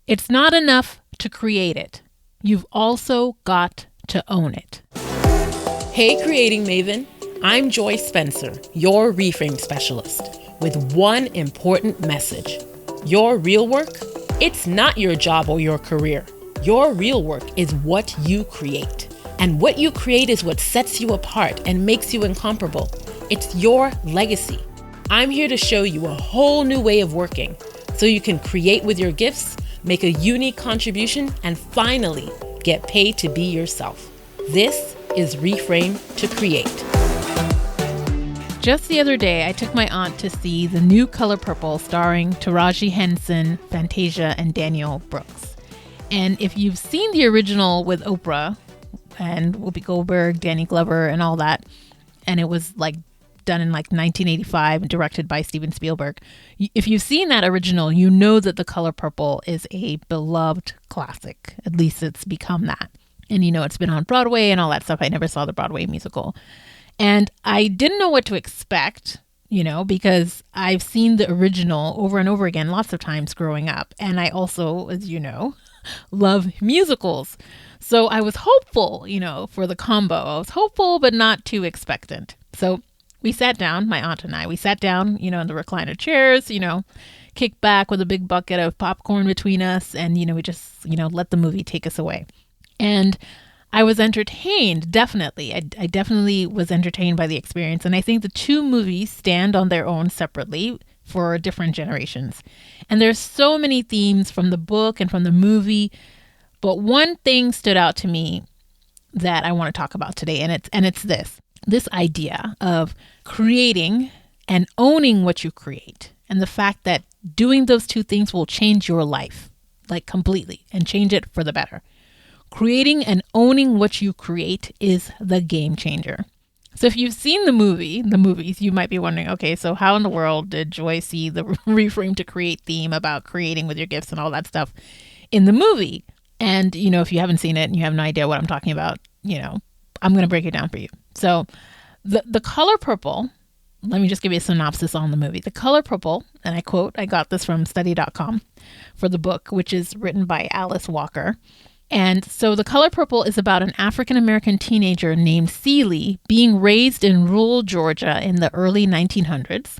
It's not enough to create it. You've also got to own it. Hey, Creating Maven. I'm Joy Spencer, your Reframe specialist, with one important message. Your real work, it's not your job or your career. Your real work is what you create. And what you create is what sets you apart and makes you incomparable. It's your legacy. I'm here to show you a whole new way of working so you can create with your gifts, make a unique contribution, and finally get paid to be yourself. This is Reframe to Create. Just the other day, I took my aunt to see the new Color Purple starring Taraji Henson, Fantasia, and Daniel Brooks. And if you've seen the original with Oprah and Whoopi Goldberg, Danny Glover, and all that, and it was like done in like 1985 and directed by Steven Spielberg. If you've seen that original, you know that The Color Purple is a beloved classic. At least it's become that. And you know, it's been on Broadway and all that stuff. I never saw the Broadway musical. And I didn't know what to expect, you know, because I've seen the original over and over again lots of times growing up. And I also, as you know, love musicals. So I was hopeful, you know, for the combo. I was hopeful, but not too expectant. So we sat down, my aunt and I, we sat down, you know, in the recliner chairs, you know, kicked back with a big bucket of popcorn between us. And, you know, we just, you know, let the movie take us away. And I was entertained, definitely. I definitely was entertained by the experience. And I think the two movies stand on their own separately for different generations. And there's so many themes from the book and from the movie. But one thing stood out to me that I want to talk about today. And it's this idea of creating and owning what you create. And the fact that doing those two things will change your life, like completely, and change it for the better. Creating and owning what you create is the game changer. So if you've seen the movies, you might be wondering, okay, so how in the world did Joy see the Reframe to Create theme about creating with your gifts and all that stuff in the movie? And, you know, if you haven't seen it and you have no idea what I'm talking about, you know, I'm going to break it down for you. So the Color Purple, let me just give you a synopsis on the movie. The Color Purple, and I quote, I got this from study.com for the book, which is written by Alice Walker. And so The Color Purple is about an African-American teenager named Celie being raised in rural Georgia in the early 1900s.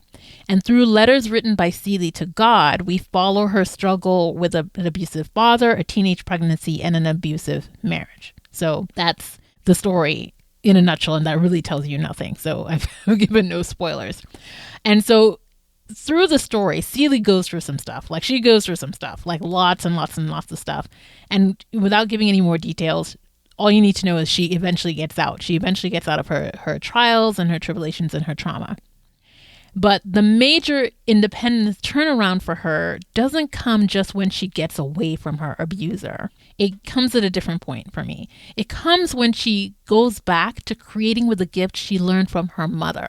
And through letters written by Celie to God, we follow her struggle with an abusive father, a teenage pregnancy, and an abusive marriage. So that's the story in a nutshell, and that really tells you nothing. So I've given no spoilers. And so through the story, Celie goes through some stuff. Like she goes through some stuff, like lots and lots and lots of stuff. And without giving any more details, all you need to know is she eventually gets out. She eventually gets out of her trials and her tribulations and her trauma. But the major independence turnaround for her doesn't come just when she gets away from her abuser. It comes at a different point for me. It comes when she goes back to creating with a gift she learned from her mother.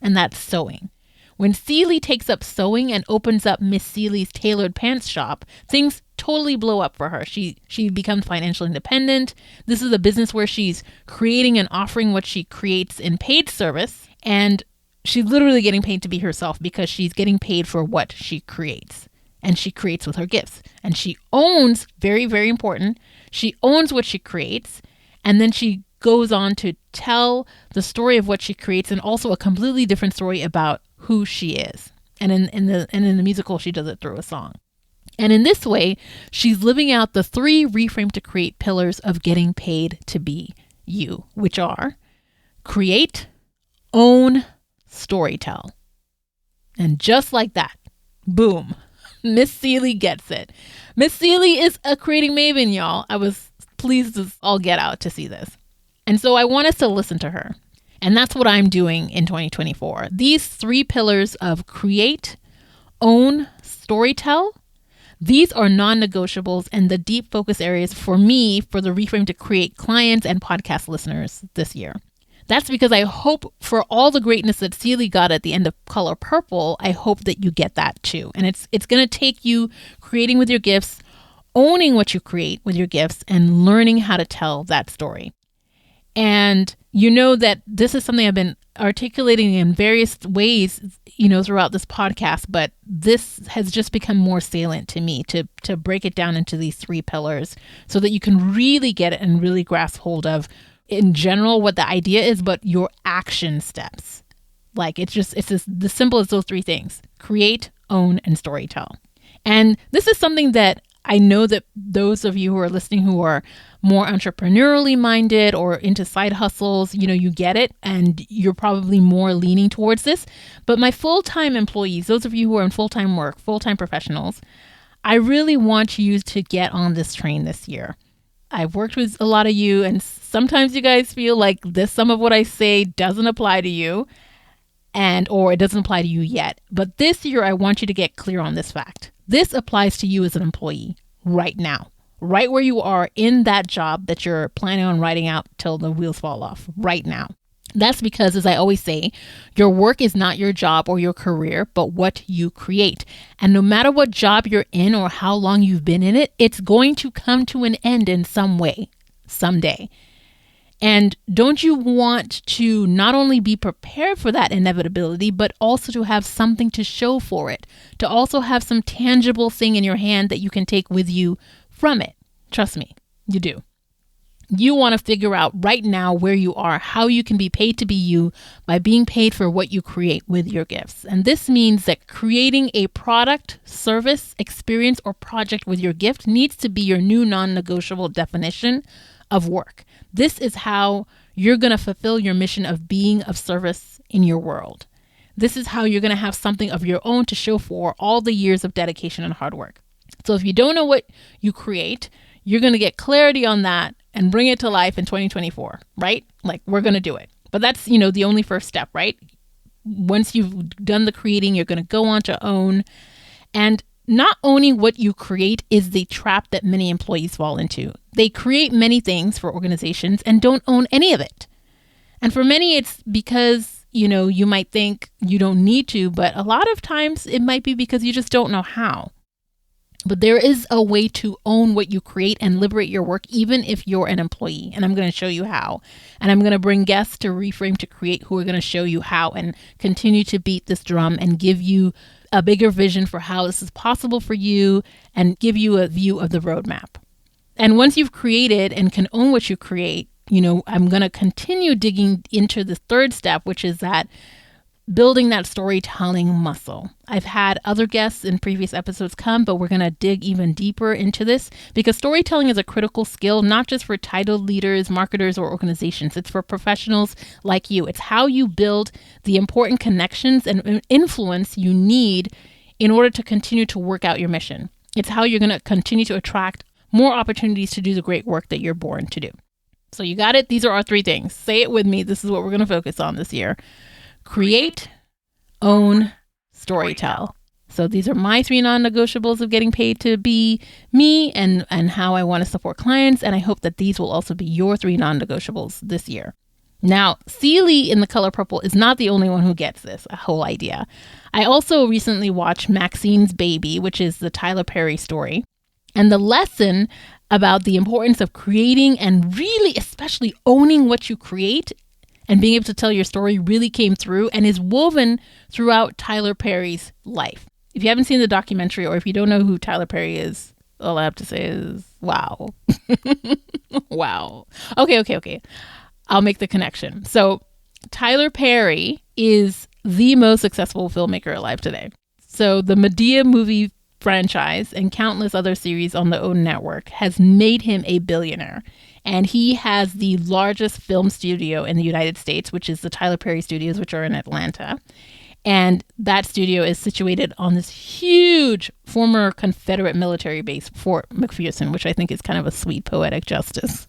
And that's sewing. When Celie takes up sewing and opens up Miss Celie's tailored pants shop, things totally blow up for her. She becomes financially independent. This is a business where she's creating and offering what she creates in paid service. And she's literally getting paid to be herself because she's getting paid for what she creates. And she creates with her gifts. And she owns, very, very important, she owns what she creates. And then she goes on to tell the story of what she creates and also a completely different story about who she is. And in the musical, she does it through a song. And in this way, she's living out the 3 Reframe to Create pillars of getting paid to be you, which are create, own, storytell. And just like that, boom, Miss Celie gets it. Miss Celie is a creating maven, y'all. I was pleased as all get out to see this. And so I want us to listen to her. And that's what I'm doing in 2024. These 3 pillars of create, own, storytell, these are non-negotiables and the deep focus areas for me for the Reframe to Create clients and podcast listeners this year. That's because I hope for all the greatness that Celie got at the end of Color Purple, I hope that you get that too. And it's going to take you creating with your gifts, owning what you create with your gifts, and learning how to tell that story. And you know that this is something I've been articulating in various ways, throughout this podcast, but this has just become more salient to me to break it down into these 3 pillars so that you can really get it and really grasp hold of, in general, what the idea is, but your action steps. Like it's just the simple as those 3 things: create, own, and storytell. And this is something that I know that those of you who are listening who are more entrepreneurially minded or into side hustles, you get it and you're probably more leaning towards this. But my full-time employees, those of you who are in full-time work, full-time professionals, I really want you to get on this train this year. I've worked with a lot of you, and sometimes you guys feel like some of what I say doesn't apply to you or it doesn't apply to you yet. But this year, I want you to get clear on this fact. This applies to you as an employee right now, right where you are in that job that you're planning on writing out till the wheels fall off right now. That's because, as I always say, your work is not your job or your career, but what you create. And no matter what job you're in or how long you've been in it, it's going to come to an end in some way, someday. And don't you want to not only be prepared for that inevitability, but also to have something to show for it, to also have some tangible thing in your hand that you can take with you from it? Trust me, you do. You want to figure out right now where you are, how you can be paid to be you by being paid for what you create with your gifts. And this means that creating a product, service, experience, or project with your gift needs to be your new non-negotiable definition of work. This is how you're going to fulfill your mission of being of service in your world. This is how you're going to have something of your own to show for all the years of dedication and hard work. So if you don't know what you create, you're going to get clarity on that and bring it to life in 2024, right? Like, we're going to do it. But that's, the only first step, right? Once you've done the creating, you're going to go on to own. And not owning what you create is the trap that many employees fall into. They create many things for organizations and don't own any of it. And for many, it's because, you might think you don't need to, but a lot of times it might be because you just don't know how. But there is a way to own what you create and liberate your work, even if you're an employee. And I'm going to show you how. And I'm going to bring guests to Reframe to Create who are going to show you how and continue to beat this drum and give you a bigger vision for how this is possible for you and give you a view of the roadmap. And once you've created and can own what you create, I'm going to continue digging into the 3rd step, which is that building that storytelling muscle. I've had other guests in previous episodes come, but we're going to dig even deeper into this because storytelling is a critical skill, not just for titled leaders, marketers, or organizations. It's for professionals like you. It's how you build the important connections and influence you need in order to continue to work out your mission. It's how you're going to continue to attract more opportunities to do the great work that you're born to do. So you got it? These are our 3 things. Say it with me. This is what we're going to focus on this year. Create, own, storytell. So these are my 3 non-negotiables of getting paid to be me and how I want to support clients. And I hope that these will also be your 3 non-negotiables this year. Now, Celie in the color purple is not the only one who gets this whole idea. I also recently watched Maxine's Baby, which is the Tyler Perry story. And the lesson about the importance of creating and really especially owning what you create and being able to tell your story really came through and is woven throughout Tyler Perry's life. If you haven't seen the documentary or if you don't know who Tyler Perry is, all I have to say is, wow. Wow. Okay. I'll make the connection. So Tyler Perry is the most successful filmmaker alive today. So the Medea movie franchise and countless other series on the OWN network has made him a billionaire. And he has the largest film studio in the United States, which is the Tyler Perry Studios, which are in Atlanta. And that studio is situated on this huge former Confederate military base, Fort McPherson, which I think is kind of a sweet poetic justice.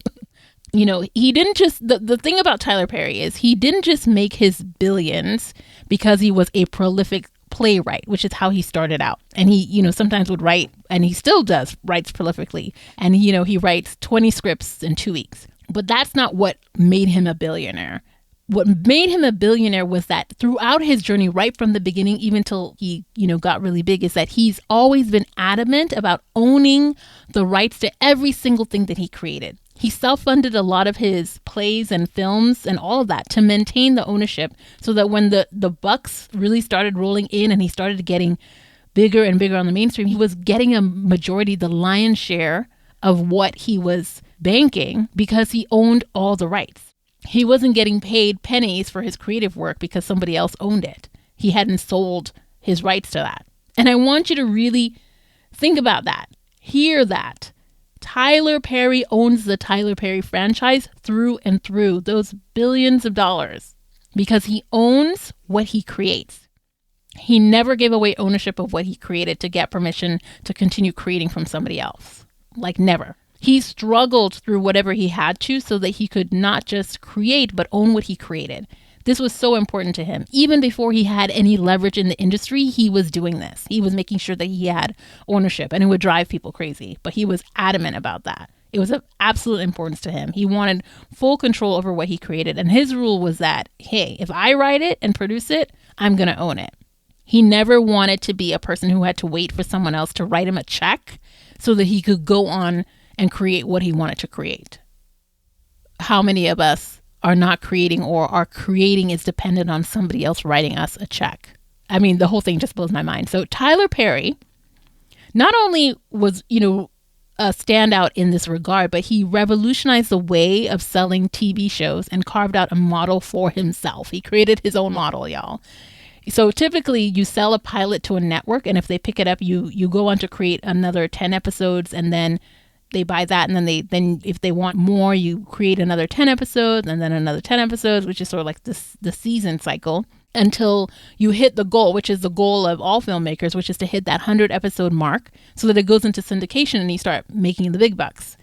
He didn't just, the thing about Tyler Perry is he didn't just make his billions because he was a prolific playwright, which is how he started out. And he, sometimes would write, and he still writes prolifically. And, he writes 20 scripts in 2 weeks. But that's not what made him a billionaire. What made him a billionaire was that throughout his journey, right from the beginning, even till he, got really big, is that he's always been adamant about owning the rights to every single thing that he created. He self-funded a lot of his plays and films and all of that to maintain the ownership so that when the bucks really started rolling in and he started getting bigger and bigger on the mainstream, he was getting a majority, the lion's share of what he was banking because he owned all the rights. He wasn't getting paid pennies for his creative work because somebody else owned it. He hadn't sold his rights to that. And I want you to really think about that. Hear that. Tyler Perry owns the Tyler Perry franchise through and through, those billions of dollars, because he owns what he creates. He never gave away ownership of what he created to get permission to continue creating from somebody else. Like never. He struggled through whatever he had to so that he could not just create, but own what he created. This was so important to him. Even before he had any leverage in the industry, he was doing this. He was making sure that he had ownership, and it would drive people crazy. But he was adamant about that. It was of absolute importance to him. He wanted full control over what he created. And his rule was that, hey, if I write it and produce it, I'm going to own it. He never wanted to be a person who had to wait for someone else to write him a check so that he could go on and create what he wanted to create. How many of us are not creating, or our creating is dependent on somebody else writing us a check? I mean, the whole thing just blows my mind. So Tyler Perry not only was, a standout in this regard, but he revolutionized the way of selling TV shows and carved out a model for himself. He created his own model, y'all. So typically you sell a pilot to a network, and if they pick it up, you go on to create another 10 episodes, and then they buy that, and then if they want more, you create another 10 episodes and then another 10 episodes, which is sort of like the season cycle, until you hit the goal, which is the goal of all filmmakers, which is to hit that 100 episode mark so that it goes into syndication and you start making the big bucks.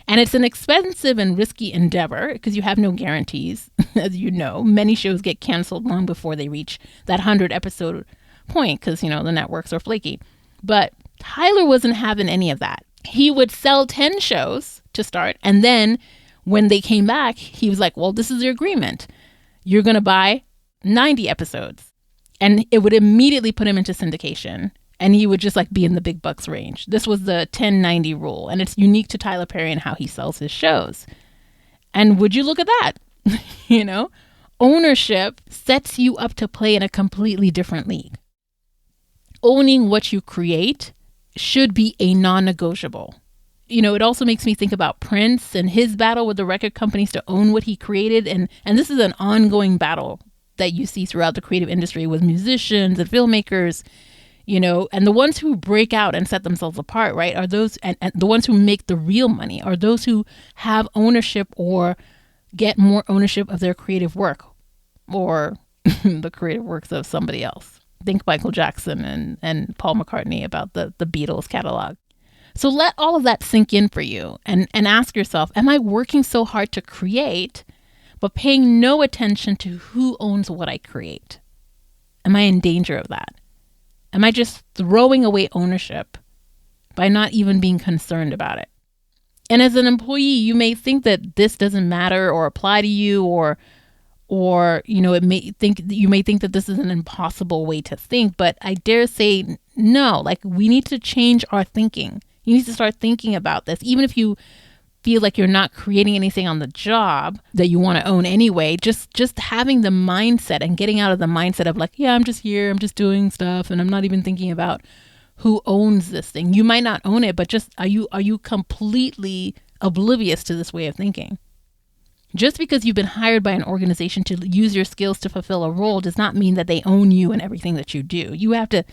And it's an expensive and risky endeavor because you have no guarantees. As you know, many shows get canceled long before they reach that 100 episode point because, the networks are flaky. But Tyler wasn't having any of that. He would sell 10 shows to start. And then when they came back, he was like, well, this is your agreement. You're going to buy 90 episodes. And it would immediately put him into syndication. And he would just be in the big bucks range. This was the 10-90 rule. And it's unique to Tyler Perry and how he sells his shows. And would you look at that? Ownership sets you up to play in a completely different league. Owning what you create should be a non-negotiable. It also makes me think about Prince and his battle with the record companies to own what he created. And this is an ongoing battle that you see throughout the creative industry with musicians and filmmakers, and the ones who break out and set themselves apart, right, are those, and the ones who make the real money are those who have ownership or get more ownership of their creative work or the creative works of somebody else. Think Michael Jackson and Paul McCartney about the Beatles catalog. So let all of that sink in for you and ask yourself, am I working so hard to create, but paying no attention to who owns what I create? Am I in danger of that? Am I just throwing away ownership by not even being concerned about it? And as an employee, you may think that this doesn't matter or apply to you, or you may think that this is an impossible way to think, but I dare say no. We need to change our thinking. You need to start thinking about this, even if you feel like you're not creating anything on the job that you want to own anyway. Just having the mindset and getting out of the mindset of yeah, I'm just here, I'm just doing stuff, and I'm not even thinking about who owns this thing. You might not own it, but just are you completely oblivious to this way of thinking? Just because you've been hired by an organization to use your skills to fulfill a role does not mean that they own you and everything that you do. You have to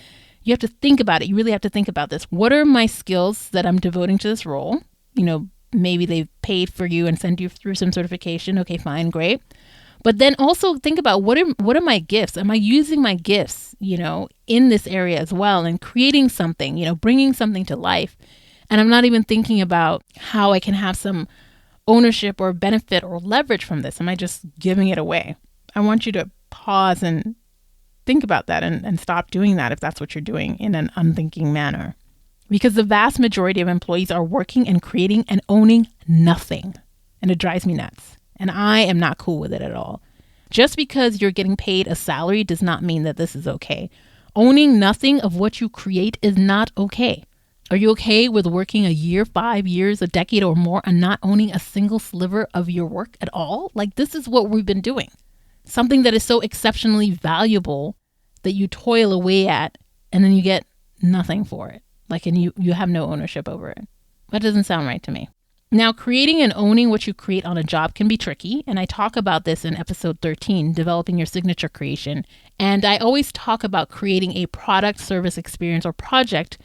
think about it. You really have to think about this. What are my skills that I'm devoting to this role? Maybe they've paid for you and sent you through some certification. Okay, fine, great. But then also think about what are my gifts? Am I using my gifts, in this area as well, and creating something, bringing something to life? And I'm not even thinking about how I can have some ownership or benefit or leverage from this. Am I just giving it away? I want you to pause and think about that and stop doing that if that's what you're doing in an unthinking manner. Because the vast majority of employees are working and creating and owning nothing. And it drives me nuts. And I am not cool with it at all. Just because you're getting paid a salary does not mean that this is okay. Owning nothing of what you create is not okay. Are you okay with working a year, 5 years, a decade or more and not owning a single sliver of your work at all? Like, this is what we've been doing. Something that is so exceptionally valuable that you toil away at and then you get nothing for it. Like, and you have no ownership over it. That doesn't sound right to me. Now, creating and owning what you create on a job can be tricky. And I talk about this in episode 13, developing your signature creation. And I always talk about creating a product, service, experience, or project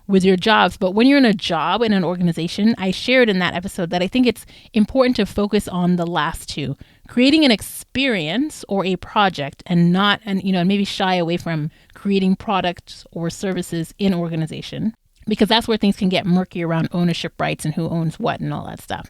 with your jobs. But when you're in a job in an organization, I shared in that episode that I think it's important to focus on the last two, creating an experience or a project and maybe shy away from creating products or services in organization, because that's where things can get murky around ownership rights and who owns what and all that stuff.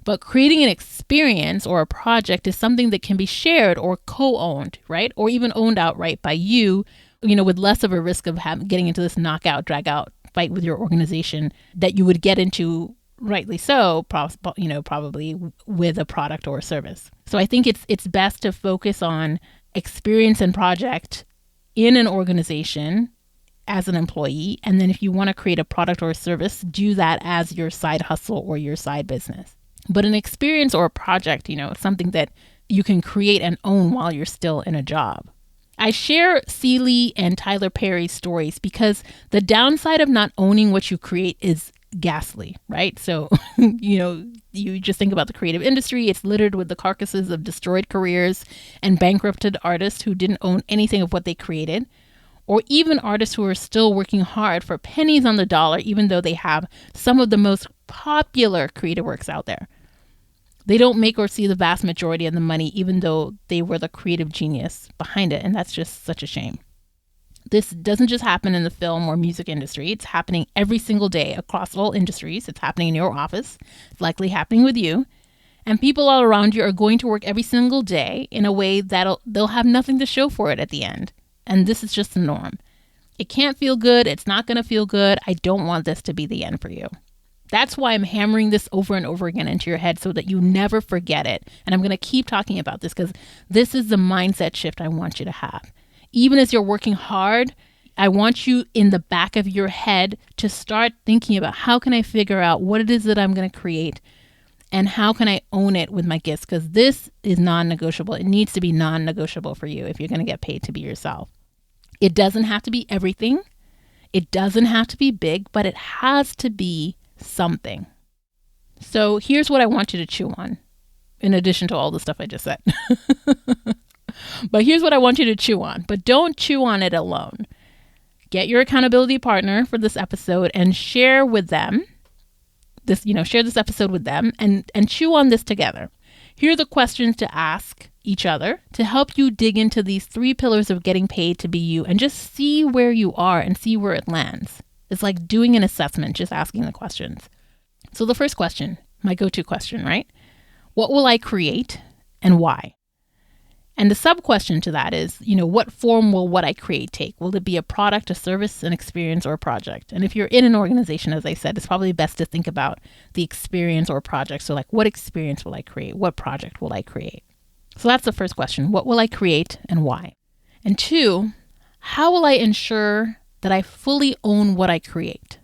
But creating an experience or a project is something that can be shared or co-owned, right? Or even owned outright by you, with less of a risk of getting into this knockout, drag out fight with your organization that you would get into, rightly so, probably with a product or a service. So I think it's best to focus on experience and project in an organization as an employee. And then if you want to create a product or a service, do that as your side hustle or your side business. But an experience or a project, something that you can create and own while you're still in a job. I share Celie and Tyler Perry's stories because the downside of not owning what you create is ghastly, right? So, you just think about the creative industry. It's littered with the carcasses of destroyed careers and bankrupted artists who didn't own anything of what they created, or even artists who are still working hard for pennies on the dollar, even though they have some of the most popular creative works out there. They don't make or see the vast majority of the money, even though they were the creative genius behind it. And that's just such a shame. This doesn't just happen in the film or music industry. It's happening every single day across all industries. It's happening in your office. It's likely happening with you. And people all around you are going to work every single day in a way that they'll have nothing to show for it at the end. And this is just the norm. It can't feel good. It's not going to feel good. I don't want this to be the end for you. That's why I'm hammering this over and over again into your head so that you never forget it. And I'm going to keep talking about this because this is the mindset shift I want you to have. Even as you're working hard, I want you in the back of your head to start thinking about how can I figure out what it is that I'm going to create and how can I own it with my gifts, because this is non-negotiable. It needs to be non-negotiable for you if you're going to get paid to be yourself. It doesn't have to be everything. It doesn't have to be big, but it has to be something. So here's what I want you to chew on, in addition to all the stuff I just said. But here's what I want you to chew on, but don't chew on it alone. Get your accountability partner for this episode and share with them share this episode with them and chew on this together. Here are the questions to ask each other to help you dig into these 3 pillars of getting paid to be you and just see where you are and see where it lands. It's like doing an assessment, just asking the questions. So the first question, my go-to question, right? What will I create and why? And the sub-question to that is, what form will what I create take? Will it be a product, a service, an experience, or a project? And if you're in an organization, as I said, it's probably best to think about the experience or project. So like, what experience will I create? What project will I create? So that's the first question. What will I create and why? And 2, how will I ensure that I fully own what I create?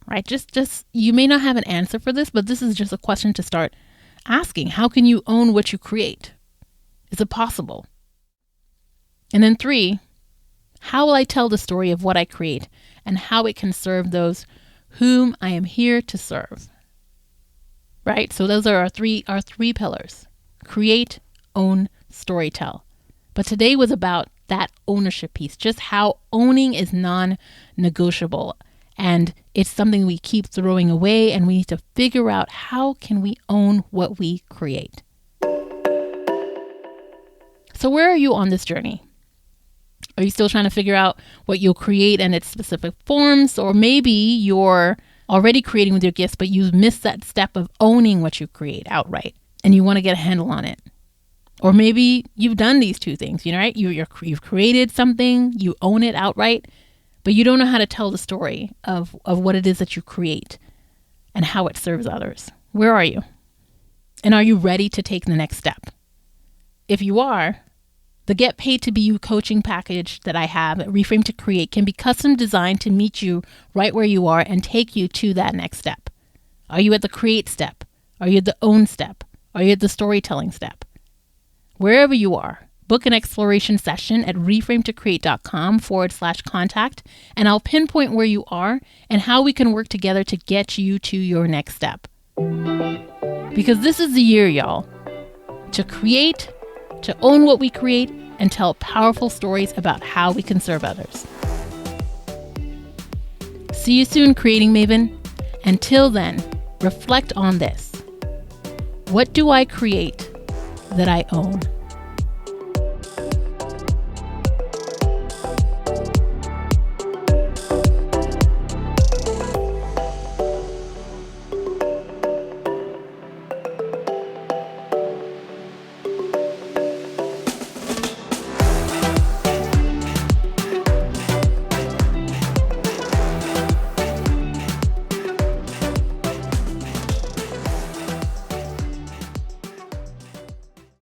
Right? Just you may not have an answer for this, but this is just a question to start asking. How can you own what you create? Is it possible? And then 3, how will I tell the story of what I create and how it can serve those whom I am here to serve? Right? So those are our three pillars. Create, own, storytell. But today was about that ownership piece, just how owning is non-negotiable. And it's something we keep throwing away, and we need to figure out how can we own what we create. So where are you on this journey? Are you still trying to figure out what you'll create and its specific forms? Or maybe you're already creating with your gifts, but you've missed that step of owning what you create outright and you want to get a handle on it. Or maybe you've done these 2 things, right? You've created something, you own it outright, but you don't know how to tell the story of what it is that you create and how it serves others. Where are you? And are you ready to take the next step? If you are, The Get Paid to Be You coaching package that I have at Reframe to Create can be custom designed to meet you right where you are and take you to that next step. Are you at the create step? Are you at the own step? Are you at the storytelling step? Wherever you are, book an exploration session at reframetocreate.com/contact, and I'll pinpoint where you are and how we can work together to get you to your next step. Because this is the year, y'all, to create, to own what we create, and tell powerful stories about how we can serve others. See you soon, Creating Maven. Until then, reflect on this. What do I create that I own?